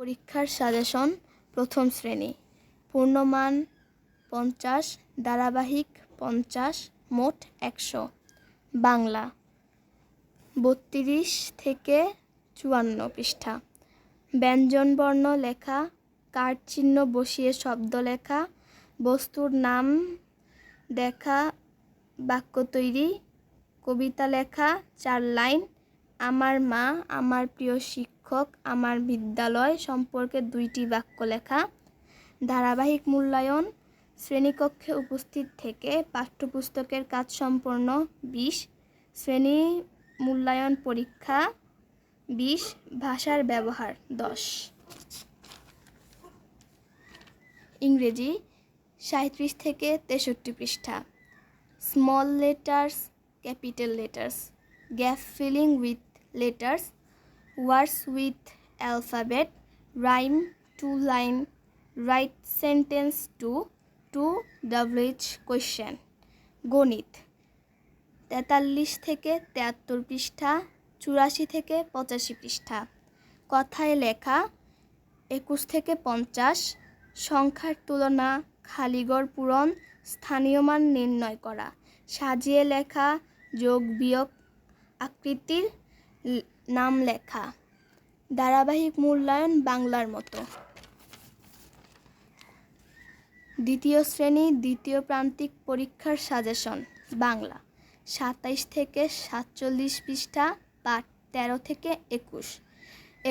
পরীক্ষার সাজেশন প্রথম শ্রেণী, পূর্ণমান 50, ধারাবাহিক 50, মোট 100। বাংলা 32 থেকে 54 পৃষ্ঠা। ব্যঞ্জনবর্ণ লেখা, কার্ড চিহ্ন বসিয়ে শব্দ লেখা, বস্তুর নাম দেখা, বাক্য তৈরি, কবিতা লেখা 4 লাইন, আমার মা, আমার প্রিয় শিক্ষক, আমার বিদ্যালয় সম্পর্কে 2টি বাক্য লেখা। ধারাবাহিক মূল্যায়ন, শ্রেণীকক্ষে উপস্থিত থেকে পাঠ্যপুস্তকের কাজ সম্পন্ন 20, শ্রেণী মূল্যায়ন পরীক্ষা 20, ভাষার ব্যবহার 10। ইংরেজি 37 থেকে 63 পৃষ্ঠা। Small letters, capital letters, gap filling with letters, words with alphabet, rhyme 2 line, write sentence to WH question. গণিত 43 থেকে 73 পৃষ্ঠা, 84 থেকে 85 পৃষ্ঠা। কথায় লেখা 21 থেকে 50, সংখ্যার তুলনা, খালিঘর পূরণ, স্থানীয় মান নির্ণয় করা, সাজিয়ে লেখা, যোগ বিয়োগ, আকৃতির নাম লেখা। ধারাবাহিক মূল্যায়ন বাংলার মতো। দ্বিতীয় শ্রেণী দ্বিতীয় প্রান্তিক পরীক্ষার সাজেশন বাংলা 27 থেকে 47 পৃষ্ঠা, পাঠ 13 থেকে 21।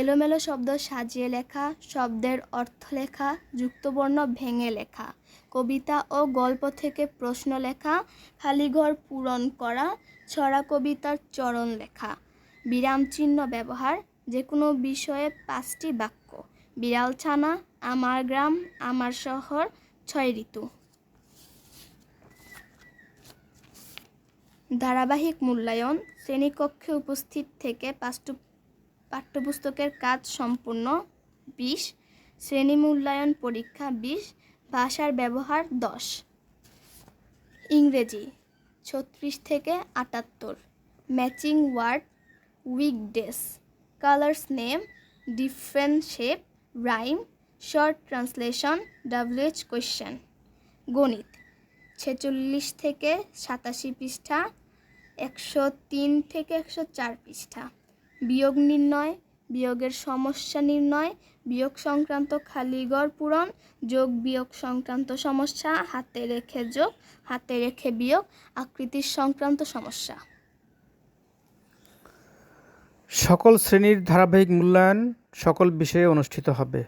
এলোমেলো শব্দ সাজিয়ে লেখা, শব্দের অর্থ লেখা, যুক্তবর্ণ ভেঙে লেখা, কবিতা ও গল্প থেকে প্রশ্ন লেখা, খালিঘর পূরণ করা, ছড়া কবিতার চরণ লেখা, বিরাম চিহ্ন ব্যবহার, যে কোনো বিষয়ে 5টি বাক্য, বিড়ালছানা, আমার গ্রাম, আমার শহর, 6 ঋতু। ধারাবাহিক মূল্যায়ন, শ্রেণীকক্ষে উপস্থিত থেকে পাঠ্যপুস্তকের কাজ সম্পূর্ণ 20, শ্রেণী মূল্যায়ন পরীক্ষা 20, ভাষার ব্যবহার 10। ইংরেজি 36 থেকে 78, matching word, weekdays, colours name, different shape, rhyme, short translation, WH question. গণিত 46 থেকে 87 পৃষ্ঠা, 103 থেকে 104 পৃষ্ঠা। বিয়োগ নির্ণয়, বিয়োগের সমস্যা নির্ণয়, বিয়োগ সংক্রান্ত খালিঘর পূরণ, যোগ বিয়োগ সংক্রান্ত সমস্যা, হাতে রেখে যোগ, হাতে রেখে বিয়োগ, আকৃতির সংক্রান্ত সমস্যা। সকল শ্রেণীর ধারাবাহিক মূল্যায়ন সকল বিষয়ে অনুষ্ঠিত হবে।